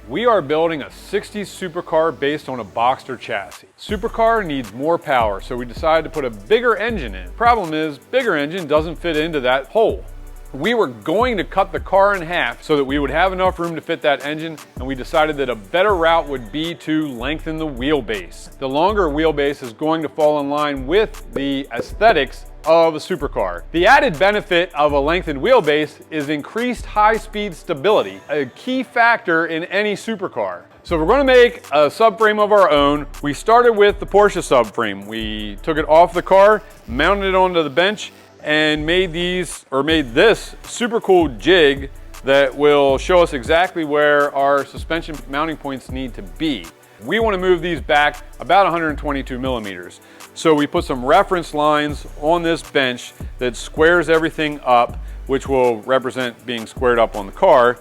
We are building a 60s supercar based on a BOXSTER chassis. Supercar needs more power, so we decided to put a bigger engine in. Problem is, bigger engine doesn't fit into that hole. We were going to cut the car in half so that we would have enough room to fit that engine, and we decided that a better route would be to lengthen the wheelbase. The longer wheelbase is going to fall in line with the aesthetics of a supercar. The added benefit of a lengthened wheelbase is increased high-speed stability, a key factor in any supercar. So if we're going to make a subframe of our own, we started with the Porsche subframe. We took it off the car, mounted it onto the bench, and made this super cool jig that will show us exactly where our suspension mounting points need to be. We want to move these back about 122 millimeters. So we put some reference lines on this bench that squares everything up, which will represent being squared up on the car.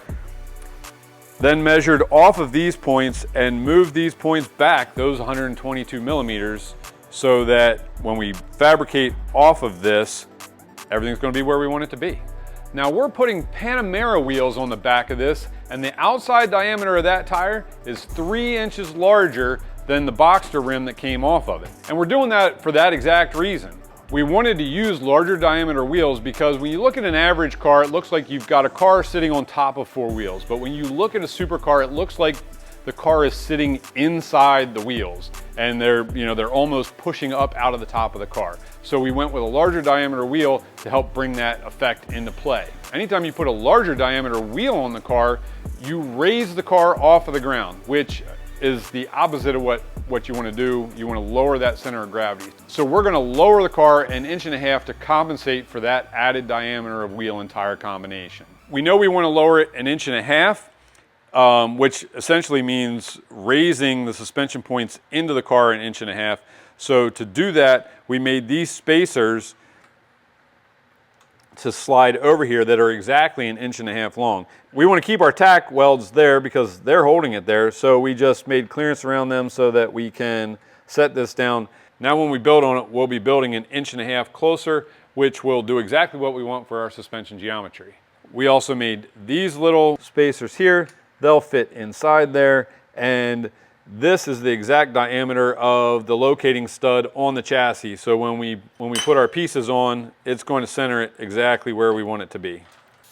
Then measured off of these points and moved these points back, those 122 millimeters, so that when we fabricate off of this, everything's going to be where we want it to be. Now we're putting Panamera wheels on the back of this, and the outside diameter of that tire is 3 inches larger than the BOXSTER rim that came off of it. And we're doing that for that exact reason. We wanted to use larger diameter wheels because when you look at an average car, it looks like you've got a car sitting on top of 4 wheels. But when you look at a supercar, it looks like the car is sitting inside the wheels, and they're almost pushing up out of the top of the car. So we went with a larger diameter wheel to help bring that effect into play. Anytime you put a larger diameter wheel on the car, you raise the car off of the ground, which is the opposite of what you want to do. You want to lower that center of gravity. So we're going to lower the car 1.5 inches to compensate for that added diameter of wheel and tire combination. We know we want to lower it 1.5 inches, which essentially means raising the suspension points into the car 1.5 inches. So to do that, we made these spacers to slide over here that are exactly 1.5 inches long. We want to keep our tack welds there because they're holding it there, so we just made clearance around them so that we can set this down. Now when we build on it, we'll be building 1.5 inches closer, which will do exactly what we want for our suspension geometry. We also made these little spacers here. They'll fit inside there, and this is the exact diameter of the locating stud on the chassis. So when we put our pieces on, it's going to center it exactly where we want it to be.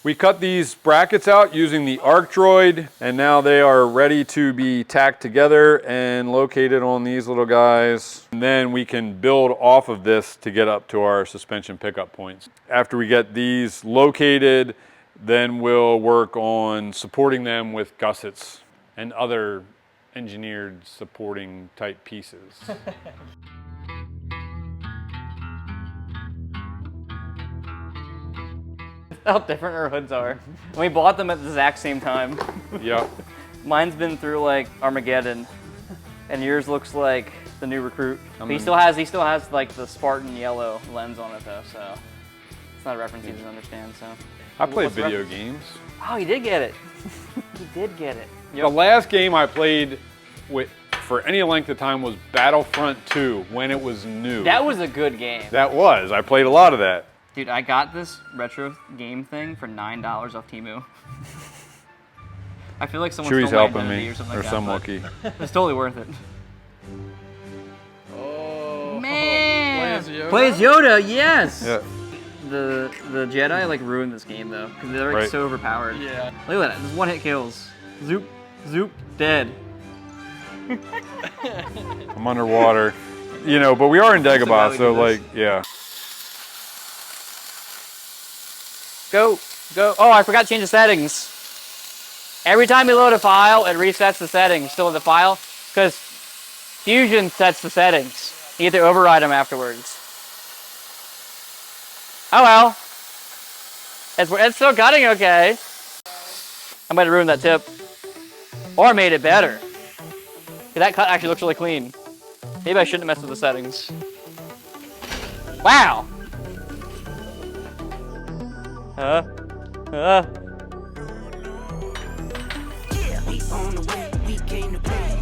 We cut these brackets out using the arc droid, and now they are ready to be tacked together and located on these little guys. And then we can build off of this to get up to our suspension pickup points. After we get these located, then we'll work on supporting them with gussets and other engineered supporting type pieces. How different our hoods are. And we bought them at the exact same time. Yep. Mine's been through like Armageddon, and yours looks like the new Recruit. He still has like the Spartan yellow lens on it though, so it's not a reference he doesn't understand. So I played video games. Oh, he did get it. He did get it. Yep. The last game I played for any length of time was Battlefront 2 when it was new. That was a good game. That was. I played a lot of that. Dude, I got this retro game thing for $9 off Temu. I feel like someone Chewie's stole my helping identity me, or something or like that, some but Wookiee. it's totally worth it. Oh, Man! Play as Yoda? Plays Yoda, yes! Yeah. The Jedi like ruined this game though, because they're like so overpowered. Yeah. Look at that, just one-hit kills. Zoop, zoop, dead. I'm underwater. But we are in Dagobah, so like, yeah. Go, go. Oh, I forgot to change the settings. Every time you load a file, it resets the settings still in the file, because Fusion sets the settings. You get to override them afterwards. Oh well. It's still cutting okay. I might have ruined that tip. Or made it better. That cut actually looks really clean. Maybe I shouldn't mess with the settings. Wow! Yeah, we on the way, we came to play.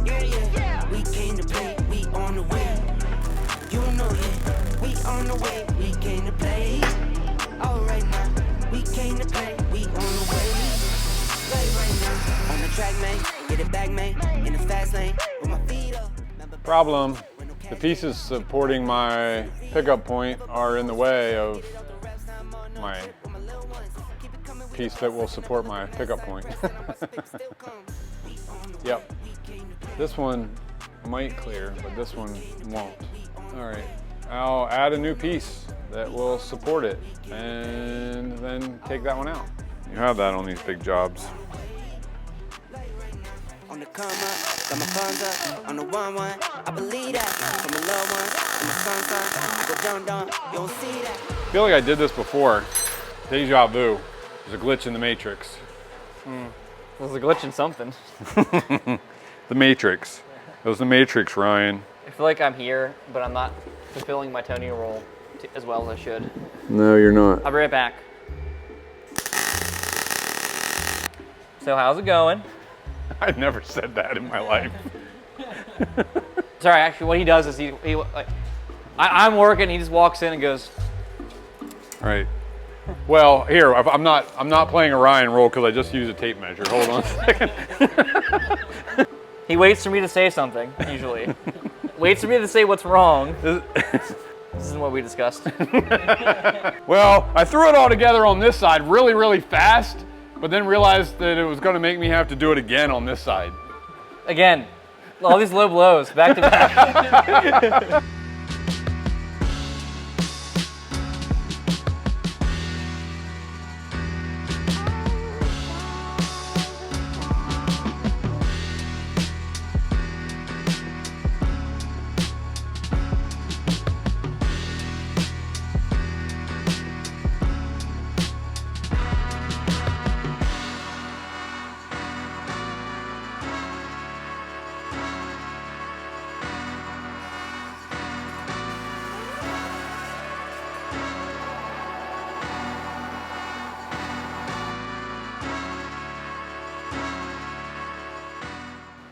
Yeah, we came to play, we on the way. You know it, we on the way, we came to play. Alright now, we came to play, we on the way. Play right now. the track, man. Get it back, man. In the fast lane. With my feet up. Problem, the pieces supporting my pickup point are in the way of my piece that will support my pickup point. Yep. This one might clear, but this one won't. All right, I'll add a new piece that will support it and then take that one out. You have that on these big jobs. On the come up, got my funds up. On the 1-1, I believe that. From the low ones, and my son, I go down, you don't see that. I feel like I did this before. Deja vu. There's a glitch in the Matrix. There's a glitch in something. The Matrix. It was the Matrix, Ryan. I feel like I'm here, but I'm not fulfilling my Tony role as well as I should. No, you're not. I'll be right back. So how's it going? I've never said that in my life. Sorry, actually what he does is he like, I'm working, he just walks in and goes. Right. Well, here, I'm not playing a Ryan role because I just used a tape measure. Hold on a second. He waits for me to say something, usually. Waits for me to say what's wrong. This isn't what we discussed. Well, I threw it all together on this side really, really fast, but then realized that it was going to make me have to do it again on this side. Again, all these low blows, back to back.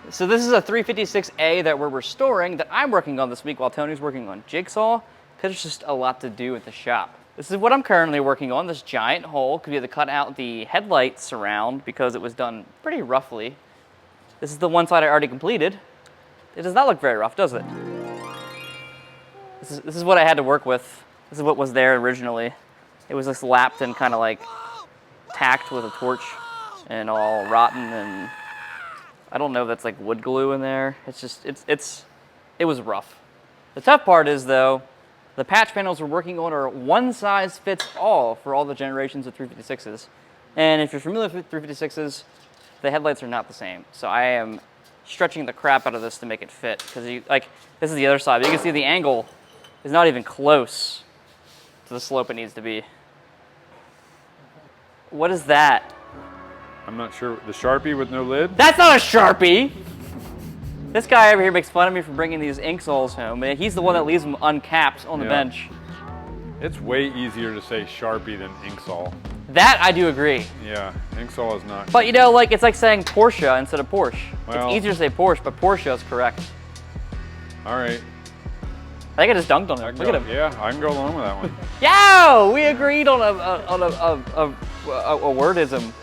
So this is a 356A that we're restoring that I'm working on this week while Tony's working on Jigsaw, because there's just a lot to do at the shop. This is what I'm currently working on, this giant hole, because we had to cut out the headlight surround because it was done pretty roughly. This is the one side I already completed. It does not look very rough, does it? This is what I had to work with. This is what was there originally. It was just lapped and kind of like tacked with a torch and all rotten, and I don't know if that's like wood glue in there. It's just, it was rough. The tough part is though, the patch panels we're working on are one size fits all for all the generations of 356s. And if you're familiar with 356s, the headlights are not the same. So I am stretching the crap out of this to make it fit. Because like, this is the other side, but you can see the angle is not even close to the slope it needs to be. What is that? I'm not sure. The Sharpie with no lid? That's not a Sharpie! This guy over here makes fun of me for bringing these Inksols home, and he's the one that leaves them uncapped on the bench. It's way easier to say Sharpie than Inksol. That I do agree. Yeah, Inksol is not. But you know, like it's like saying Porsche instead of Porsche. Well, it's easier to say Porsche, but Porsche is correct. All right. I think I just dunked on him. Look at him. Yeah, I can go along with that one. Yo! We agreed on a wordism.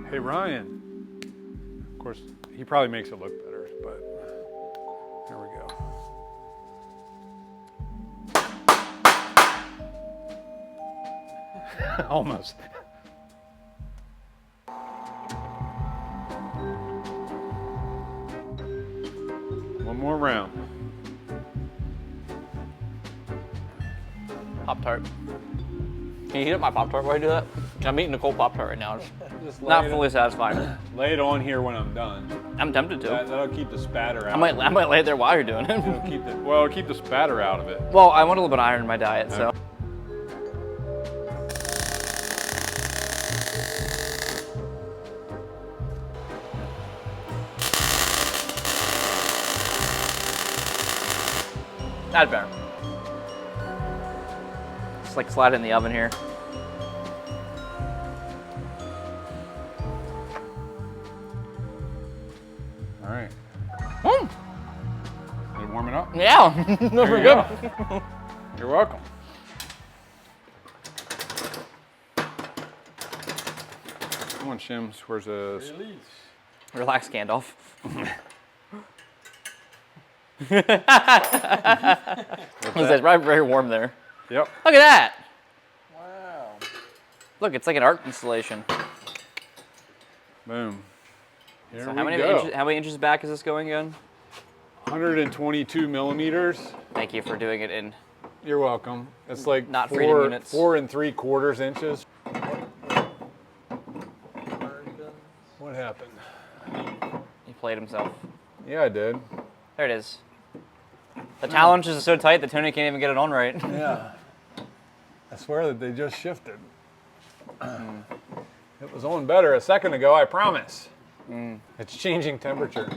Hey, Ryan. Of course, he probably makes it look better, but here we go. Almost. One more round. Pop-Tart. Can you heat up my Pop-Tart while I do that? I'm eating a cold Pop-Tart right now. Just not fully satisfied. Lay it on here when I'm done. I'm tempted to. That'll keep the spatter out. I might lay it there while you're doing it. It'll keep the spatter out of it. Well, I want a little bit of iron in my diet, so. That's better. Just like slide it in the oven here. All right. Did it warm it up? Yeah, those were good. You're welcome. Come on, Shims. Where's this? Release. Relax, Gandalf. It's right, very warm there. Yep. Look at that. Wow. Look, it's like an art installation. Boom. Here So we how many inches back is this going again? 122 millimeters. Thank you for doing it in. You're welcome. It's like Not freedom units. 4 3/4 inches. What happened? He played himself. Yeah, I did. There it is. The tolerances are so tight that Tony can't even get it on right. Yeah. I swear that they just shifted. It was on better a second ago, I promise. It's changing temperature.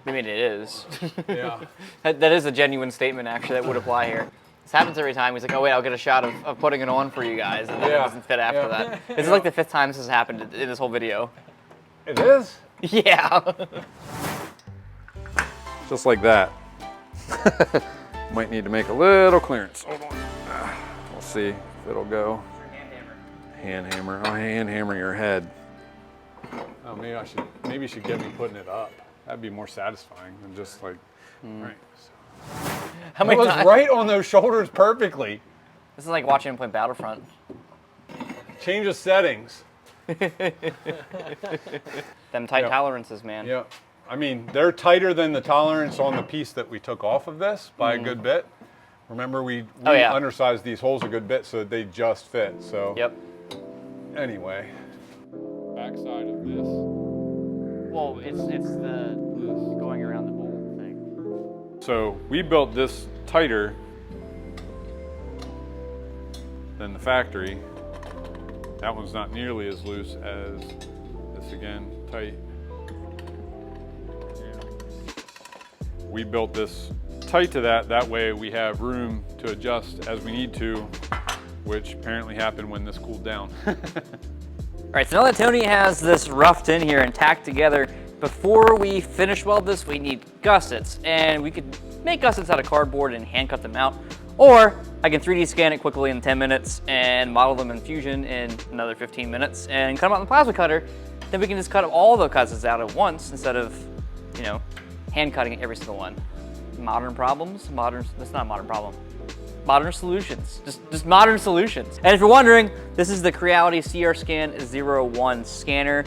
I mean, it is. Yeah. That is a genuine statement, actually, that would apply here. This happens every time. He's like, oh, wait, I'll get a shot of putting it on for you guys. And then it doesn't fit after that. This is like the 5th time this has happened in this whole video. It is? Yeah. Just like that. Might need to make a little clearance. Hold on. We'll see if it'll go. Hand hammer. I'll hand hammer your head. Oh, maybe you should get me putting it up. That'd be more satisfying than just like, right. So. How many It was times? right on those shoulders perfectly. This is like watching him play Battlefront. Change of settings. Them tight Yep. tolerances, man. Yeah. I mean, they're tighter than the tolerance on the piece that we took off of this by a good bit. Remember, we undersized these holes a good bit so that they just fit. So. Yep. Anyway. Backside of this. Well, it's the going around the bowl thing. So we built this tighter than the factory. That one's not nearly as loose as this, again, tight. We built this tight to that way we have room to adjust as we need to, which apparently happened when this cooled down. All right, so now that Tony has this roughed in here and tacked together, before we finish weld this, we need gussets. And we could make gussets out of cardboard and hand cut them out. Or I can 3D scan it quickly in 10 minutes and model them in Fusion in another 15 minutes and cut them out in the plasma cutter. Then we can just cut all the gussets out at once instead of, you know, hand cutting every single one. Modern problems? That's not a modern problem. Modern solutions, just modern solutions. And if you're wondering, this is the Creality CR-Scan 01 scanner.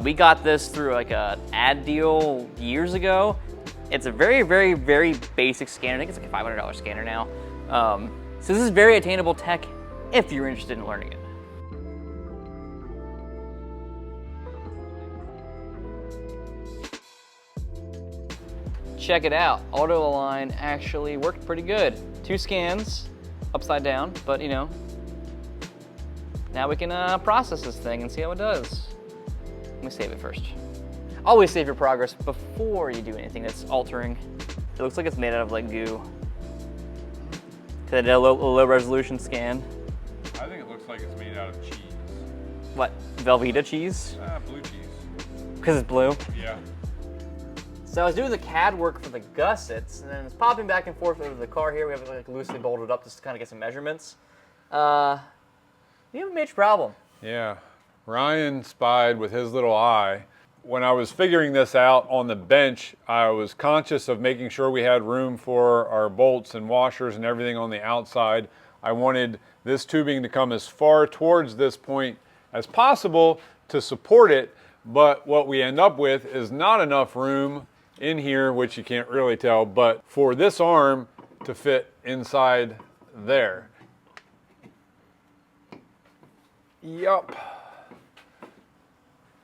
We got this through like an ad deal years ago. It's a very, very, very basic scanner. I think it's like a $500 scanner now. So this is very attainable tech if you're interested in learning it. Check it out, auto align actually worked pretty good. 2 scans, upside down, but you know, now we can process this thing and see how it does. Let me save it first. Always save your progress before you do anything that's altering. It looks like it's made out of like goo. Cause I did a low resolution scan. I think it looks like it's made out of cheese. What, Velveeta cheese? Blue cheese. Because it's blue? Yeah. So I was doing the CAD work for the gussets, and then it's popping back and forth over the car here. We have it like loosely bolted up just to kind of get some measurements. We have a major problem. Yeah. Ryan spied with his little eye. When I was figuring this out on the bench, I was conscious of making sure we had room for our bolts and washers and everything on the outside. I wanted this tubing to come as far towards this point as possible to support it, but what we end up with is not enough room in here, which you can't really tell, but for this arm to fit inside there. Yup.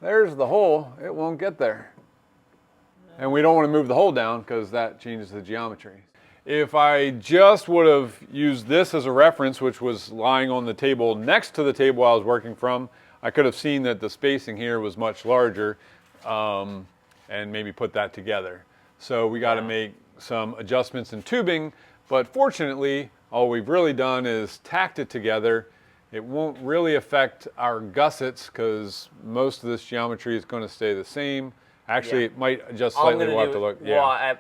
there's the hole. It won't get there. And we don't want to move the hole down because that changes the geometry. If I just would have used this as a reference, which was lying on the table next to the table I was working from, I could have seen that the spacing here was much larger and maybe put that together. So we got to make some adjustments in tubing, but fortunately, all we've really done is tacked it together. It won't really affect our gussets because most of this geometry is going to stay the same. Actually, it might adjust slightly. We'll have to look. Well,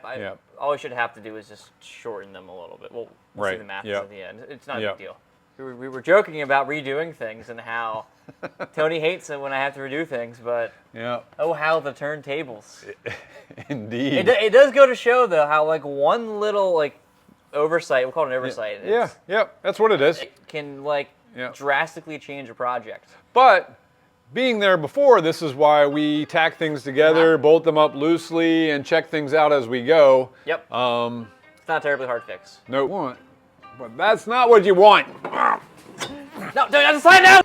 all we should have to do is just shorten them a little bit. We'll see the math at the end. It's not a big deal. We were joking about redoing things and how Tony hates it when I have to redo things, but oh, how the turntables. Indeed. It does go to show, though, how like one little like oversight, we'll call it an oversight. That's what it is. It can like drastically change a project. But being there before, this is why we tack things together, bolt them up loosely, and check things out as we go. Yep. It's not a terribly hard fix. No, but that's not what you want. No, don't have to slide down!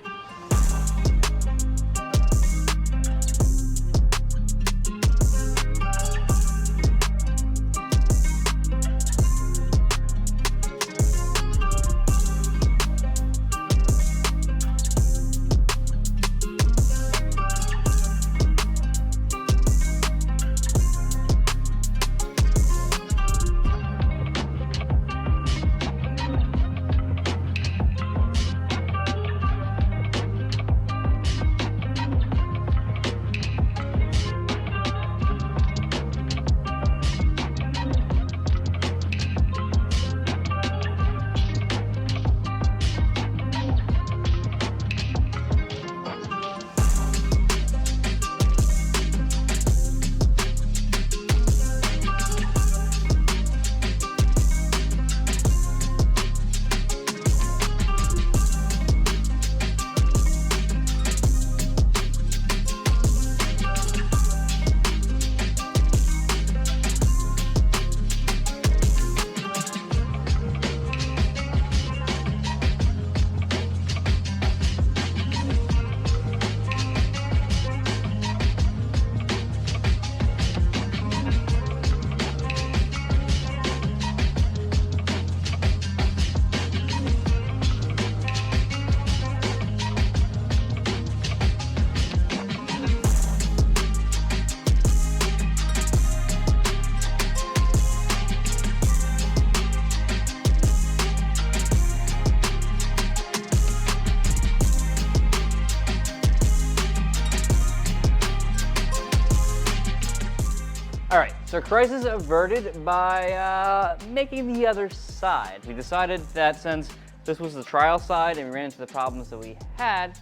So crisis averted by making the other side. We decided that since this was the trial side and we ran into the problems that we had,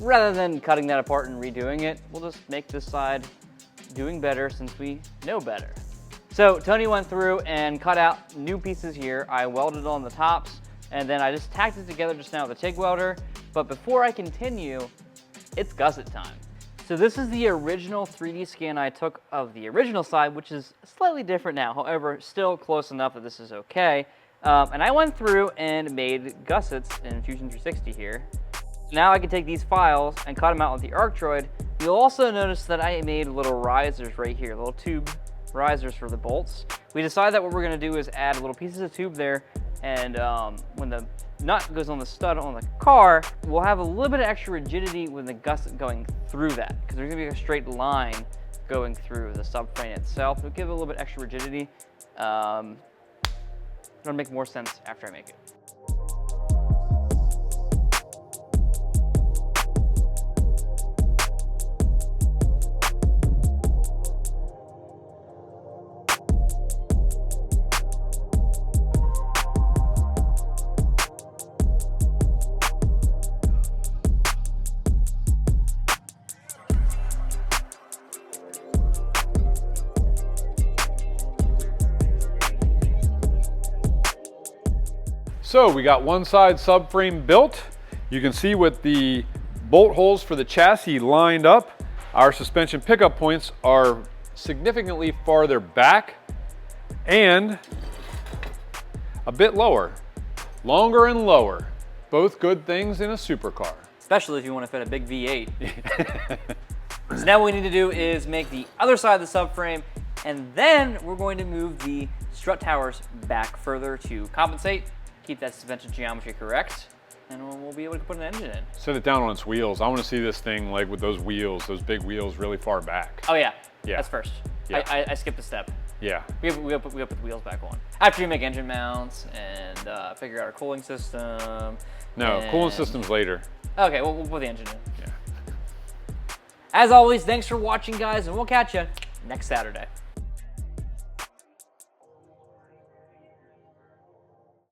rather than cutting that apart and redoing it, we'll just make this side doing better since we know better. So Tony went through and cut out new pieces here. I welded on the tops and then I just tacked it together just now with a TIG welder. But before I continue, it's gusset time. So this is the original 3D scan I took of the original side, which is slightly different now, however, still close enough that this is okay. And I went through and made gussets in Fusion 360 here. Now I can take these files and cut them out with the Arctroid. You'll also notice that I made little risers right here, little tube risers for the bolts. We decided that what we're gonna do is add little pieces of tube there, and when the nut goes on the stud on the car, we'll have a little bit of extra rigidity with the gusset going through that, because there's gonna be a straight line going through the subframe itself. It'll give it a little bit extra rigidity. It'll make more sense after I make it. So we got one side subframe built. You can see with the bolt holes for the chassis lined up, our suspension pickup points are significantly farther back and a bit lower. Longer and lower. Both good things in a supercar. Especially if you want to fit a big V8. So now what we need to do is make the other side of the subframe, and then we're going to move the strut towers back further to compensate, keep that suspension geometry correct, and we'll be able to put an engine in. Set it down on its wheels. I want to see this thing like with those wheels, those big wheels really far back. Oh yeah, Yeah. that's first. Yeah. I skipped a step. Yeah. We gotta put the wheels back on. After we make engine mounts and figure out our cooling system. No, and... cooling system's later. Okay, we'll put the engine in. Yeah. As always, thanks for watching, guys, and we'll catch you next Saturday.